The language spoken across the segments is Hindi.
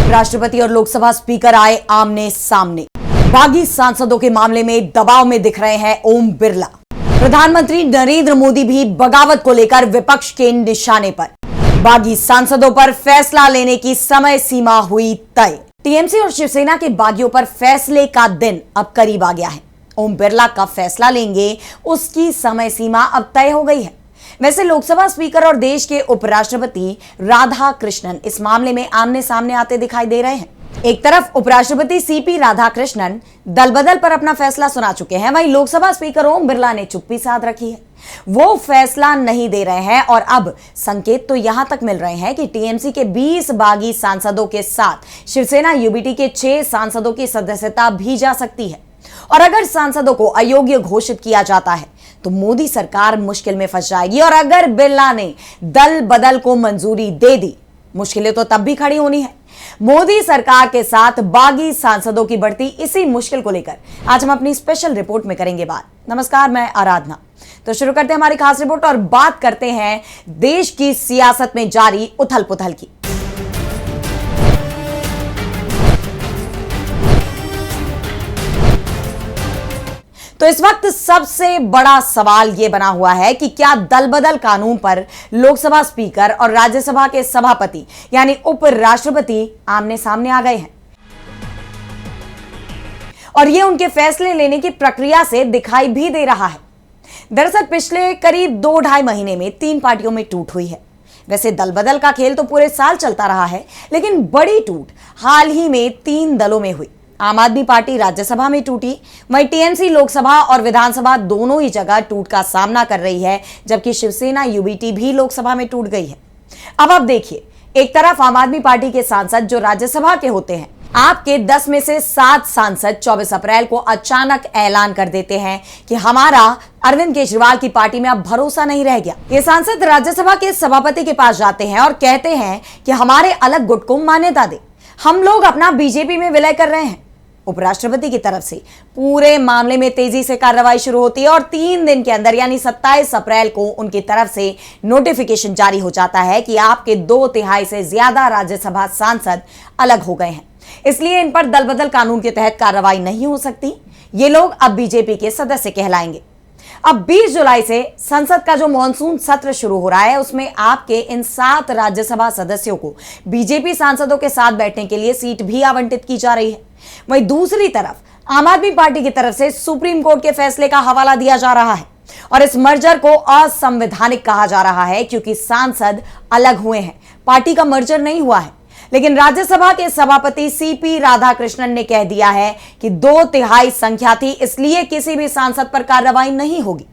राष्ट्रपति और लोकसभा स्पीकर आए आमने सामने। बागी सांसदों के मामले में दबाव में दिख रहे हैं ओम बिरला। प्रधानमंत्री नरेंद्र मोदी भी बगावत को लेकर विपक्ष के निशाने पर। बागी सांसदों पर फैसला लेने की समय सीमा हुई तय। टीएमसी और शिवसेना के बागियों पर फैसले का दिन अब करीब आ गया है। ओम बिरला कब फैसला लेंगे उसकी समय सीमा अब तय हो गई है। वैसे लोकसभा स्पीकर और देश के उपराष्ट्रपति राधा कृष्णन इस मामले में आमने सामने आते दिखाई दे रहे हैं। एक तरफ उपराष्ट्रपति सीपी राधा कृष्णन दल बदल पर अपना फैसला सुना चुके हैं, वहीं लोकसभा स्पीकर ओम बिरला ने चुप्पी साध रखी है। वो फैसला नहीं दे रहे हैं और अब संकेत तो यहां तक मिल रहे हैं कि टीएमसी के 20 बागी सांसदों के साथ शिवसेना यूबीटी के 6 सांसदों की सदस्यता भी जा सकती है। और अगर सांसदों को अयोग्य घोषित किया जाता है तो मोदी सरकार मुश्किल में फंस जाएगी। और अगर बिरला ने दल बदल को मंजूरी दे दी, मुश्किलें तो तब भी खड़ी होनी है। मोदी सरकार के साथ बागी सांसदों की बढ़ती इसी मुश्किल को लेकर आज हम अपनी स्पेशल रिपोर्ट में करेंगे बात। नमस्कार, मैं आराधना। तो शुरू करते हैं हमारी खास रिपोर्ट और बात करते हैं देश की सियासत में जारी उथल पुथल की। तो इस वक्त सबसे बड़ा सवाल यह बना हुआ है कि क्या दल बदल कानून पर लोकसभा स्पीकर और राज्यसभा के सभापति यानी उपराष्ट्रपति आमने सामने आ गए हैं और यह उनके फैसले लेने की प्रक्रिया से दिखाई भी दे रहा है। दरअसल पिछले करीब 2-2.5 महीने में 3 पार्टियों में टूट हुई है। वैसे दल बदल का खेल तो पूरे साल चलता रहा है, लेकिन बड़ी टूट हाल ही में 3 दलों में हुई। आम आदमी पार्टी राज्यसभा में टूटी, वहीं टीएमसी लोकसभा और विधानसभा दोनों ही जगह टूट का सामना कर रही है, जबकि शिवसेना यूबीटी भी लोकसभा में टूट गई है। अब देखिए, एक तरफ आम आदमी पार्टी के सांसद जो राज्यसभा के होते हैं, आपके 10 में से 7 सांसद 24 अप्रैल को अचानक ऐलान कर देते हैं कि हमारा अरविंद केजरीवाल की पार्टी में अब भरोसा नहीं रह गया। ये सांसद राज्यसभा के सभापति के पास जाते हैं और कहते हैं कि हमारे अलग गुट को मान्यता दे, हम लोग अपना बीजेपी में विलय कर रहे हैं। उपराष्ट्रपति की तरफ से पूरे मामले में तेजी से कार्रवाई शुरू होती है और 3 दिन के अंदर यानी 27 अप्रैल को उनकी तरफ से नोटिफिकेशन जारी हो जाता है कि आपके 2/3 से ज्यादा राज्यसभा सांसद अलग हो गए हैं, इसलिए इन पर दल बदल कानून के तहत कार्रवाई नहीं हो सकती। ये लोग अब बीजेपी के सदस्य कहलाएंगे। अब 20 जुलाई से संसद का जो मॉनसून सत्र शुरू हो रहा है, उसमें आपके इन 7 राज्यसभा सदस्यों को बीजेपी सांसदों के साथ बैठने के लिए सीट भी आवंटित की जा रही है। वहीं दूसरी तरफ आम आदमी पार्टी की तरफ से सुप्रीम कोर्ट के फैसले का हवाला दिया जा रहा है और इस मर्जर को असंवैधानिक कहा जा रहा है क्योंकि सांसद अलग हुए हैं, पार्टी का मर्जर नहीं हुआ है। लेकिन राज्यसभा के सभापति सीपी राधाकृष्णन ने कह दिया है कि 2/3 संख्या थी, इसलिए किसी भी सांसद पर कार्रवाई नहीं होगी।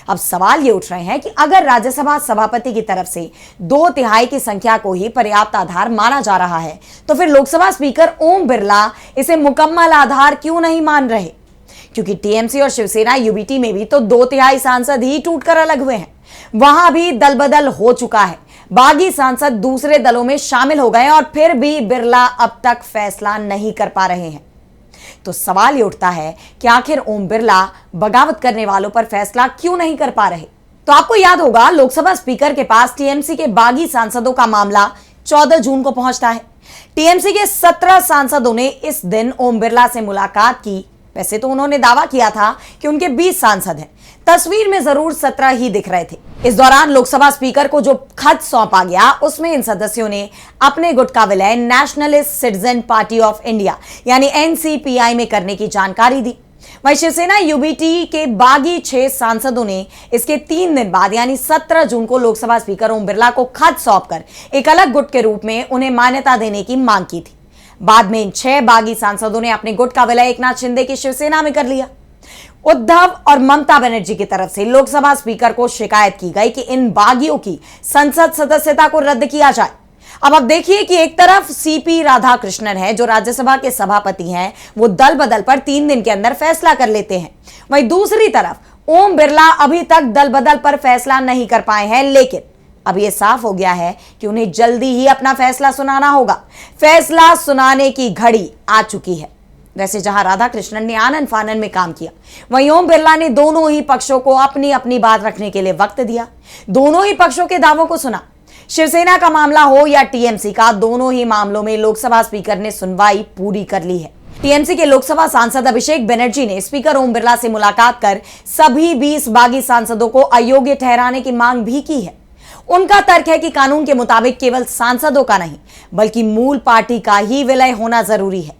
अब सवाल ये उठ रहे हैं कि अगर राज्यसभा सभापति की तरफ से 2/3 की संख्या को ही पर्याप्त आधार माना जा रहा है, तो फिर लोकसभा स्पीकर ओम बिरला इसे मुकम्मल आधार क्यों नहीं मान रहे? क्योंकि टीएमसी और शिवसेना यूबीटी में भी तो 2/3 सांसद ही टूटकर अलग हुए हैं, वहां भी दल बदल हो चुका है। बागी सांसद दूसरे दलों में शामिल हो गए और फिर भी बिरला अब तक फैसला नहीं कर पा रहे हैं। तो सवाल ये उठता है कि आखिर ओम बिरला बगावत करने वालों पर फैसला क्यों नहीं कर पा रहे? तो आपको याद होगा, लोकसभा स्पीकर के पास टीएमसी के बागी सांसदों का मामला 14 जून को पहुंचता है। टीएमसी के 17 सांसदों ने इस दिन ओम बिरला से मुलाकात की। वैसे तो उन्होंने दावा किया था कि उनके 20 सांसद हैं, तस्वीर में जरूर 17 ही दिख रहे थे। इस दौरान लोकसभा स्पीकर को जो खत सौंपा गया, उसमें इन सदस्यों ने अपने गुट का विलय nationalist citizen party of India यानी एनसीपीआई में करने की जानकारी दी। वहीं शिवसेना यूबीटी के बागी 6 सांसदों ने इसके 3 दिन बाद यानी 17 जून को लोकसभा स्पीकर ओम बिरला को खत सौंपकर एक अलग गुट के रूप में उन्हें मान्यता देने की मांग की थी। बाद में इन 6 बागी सांसदों ने अपने गुट का विलय एकनाथ शिंदे की शिवसेना में कर लिया। उद्धव और ममता बनर्जी की तरफ से लोकसभा स्पीकर को शिकायत की गई कि इन बागियों की संसद सदस्यता को रद्द किया जाए। अब देखिए कि एक तरफ सीपी राधाकृष्णन है जो राज्यसभा के सभापति हैं, वो दल बदल पर 3 दिन के अंदर फैसला कर लेते हैं। वहीं दूसरी तरफ ओम बिरला अभी तक दल बदल पर फैसला नहीं कर पाए हैं, लेकिन अब यह साफ हो गया है कि उन्हें जल्दी ही अपना फैसला सुनाना होगा। फैसला सुनाने की घड़ी आ चुकी है। वैसे जहां राधाकृष्णन ने आनन फानन में काम किया, वहीं ओम बिरला ने दोनों ही पक्षों को अपनी अपनी बात रखने के लिए वक्त दिया, दोनों ही पक्षों के दावों को सुना। शिवसेना का मामला हो या टीएमसी का, दोनों ही मामलों में लोकसभा स्पीकर ने सुनवाई पूरी कर ली है। टीएमसी के लोकसभा सांसद अभिषेक बनर्जी ने स्पीकर ओम बिरला से मुलाकात कर सभी 20 बागी सांसदों को अयोग्य ठहराने की मांग भी की है। उनका तर्क है कि कानून के मुताबिक केवल सांसदों का नहीं बल्कि मूल पार्टी का ही विलय होना जरूरी है।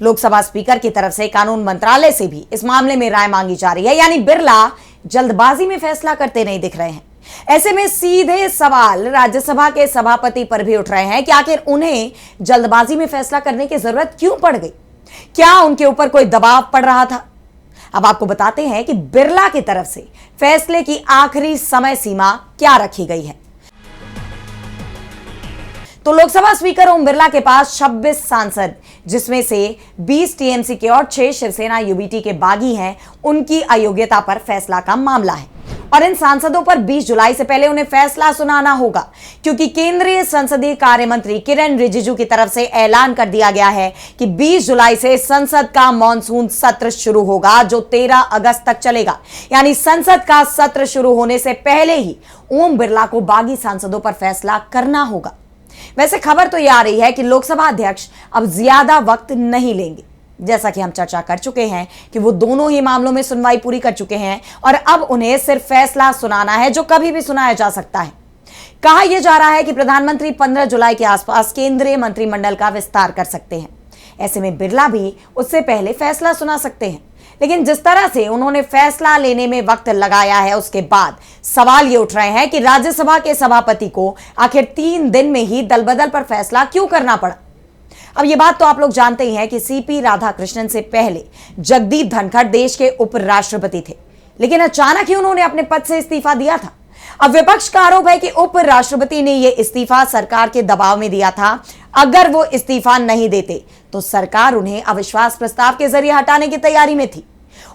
लोकसभा स्पीकर की तरफ से कानून मंत्रालय से भी इस मामले में राय मांगी जा रही है, यानी बिरला जल्दबाजी में फैसला करते नहीं दिख रहे हैं। ऐसे में सीधे सवाल राज्यसभा के सभापति पर भी उठ रहे हैं कि आखिर उन्हें जल्दबाजी में फैसला करने की जरूरत क्यों पड़ गई? क्या उनके ऊपर कोई दबाव पड़ रहा था? अब आपको बताते हैं कि बिरला की तरफ से फैसले की आखिरी समय सीमा क्या रखी गई है। तो लोकसभा स्पीकर ओम बिरला के पास 26 सांसद, जिसमें से 20 टीएमसी के और 6 शिवसेना यूबीटी के बागी हैं, उनकी अयोग्यता पर फैसला का मामला है और इन सांसदों पर 20 जुलाई से पहले उन्हें फैसला सुनाना होगा, क्योंकि केंद्रीय संसदीय कार्य मंत्री किरेन रिजिजू की तरफ से ऐलान कर दिया गया है कि 20 जुलाई से संसद का मॉनसून सत्र शुरू होगा, जो 13 अगस्त तक चलेगा। यानी संसद का सत्र शुरू होने से पहले ही ओम बिरला को बागी सांसदों पर फैसला करना होगा। वैसे खबर तो यह आ रही है कि लोकसभा अध्यक्ष अब ज्यादा वक्त नहीं लेंगे। जैसा कि हम चर्चा कर चुके हैं कि वो दोनों ही मामलों में सुनवाई पूरी कर चुके हैं और अब उन्हें सिर्फ फैसला सुनाना है, जो कभी भी सुनाया जा सकता है। कहा यह जा रहा है कि प्रधानमंत्री 15 जुलाई के आसपास केंद्रीय मंत्रिमंडल का विस्तार कर सकते हैं। ऐसे में बिरला भी उससे पहले फैसला सुना सकते हैं। लेकिन जिस तरह से उन्होंने फैसला लेने में वक्त लगाया है, उसके बाद सवाल ये उठ रहे हैं कि राज्यसभा के सभापति को आखिर 3 दिन में ही दलबदल पर फैसला क्यों करना पड़ा। अब ये बात तो आप लोग जानते ही हैं कि सीपी राधाकृष्णन से पहले जगदीप धनखड़ देश के उपराष्ट्रपति थे, लेकिन अचानक ही उन्होंने अपने पद से इस्तीफा दिया था। अब विपक्ष का आरोप है कि उपराष्ट्रपति ने यह इस्तीफा सरकार के दबाव में दिया था। अगर वो इस्तीफा नहीं देते तो सरकार उन्हें अविश्वास प्रस्ताव के जरिए हटाने की तैयारी में थी।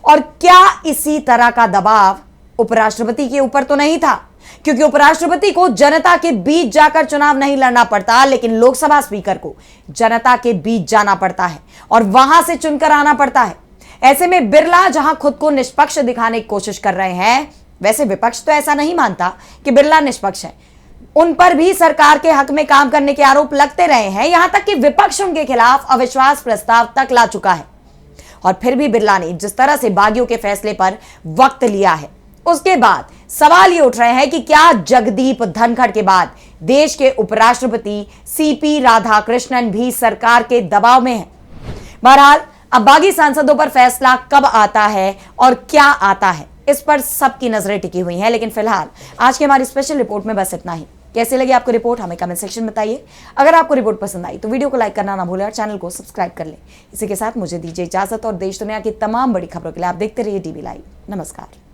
और क्या इसी तरह का दबाव उपराष्ट्रपति के ऊपर तो नहीं था, क्योंकि उपराष्ट्रपति को जनता के बीच जाकर चुनाव नहीं लड़ना पड़ता, लेकिन लोकसभा स्पीकर को जनता के बीच जाना पड़ता है और वहां से चुनकर आना पड़ता है। ऐसे में बिरला जहां खुद को निष्पक्ष दिखाने की कोशिश कर रहे हैं, वैसे विपक्ष तो ऐसा नहीं मानता कि बिरला निष्पक्ष है। उन पर भी सरकार के हक में काम करने के आरोप लगते रहे हैं, यहां तक कि विपक्ष उनके खिलाफ अविश्वास प्रस्ताव तक ला चुका है। और फिर भी बिरला ने जिस तरह से बागियों के फैसले पर वक्त लिया है, उसके बाद सवाल ये उठ रहे हैं कि क्या जगदीप धनखड़ के बाद देश के उपराष्ट्रपति सीपी राधाकृष्णन भी सरकार के दबाव में हैं। बहरहाल अब बागी सांसदों पर फैसला कब आता है और क्या आता है, इस पर सबकी नजरें टिकी हुई हैं। लेकिन फिलहाल आज की हमारी स्पेशल रिपोर्ट में बस इतना ही। कैसे लगी आपको रिपोर्ट, हमें कमेंट सेक्शन में बताइए। अगर आपको रिपोर्ट पसंद आई तो वीडियो को लाइक करना ना भूलें और चैनल को सब्सक्राइब कर लें। इसी के साथ मुझे दीजिए इजाजत और देश दुनिया की तमाम बड़ी खबरों के लिए आप देखते रहिए डीबी लाइव। नमस्कार।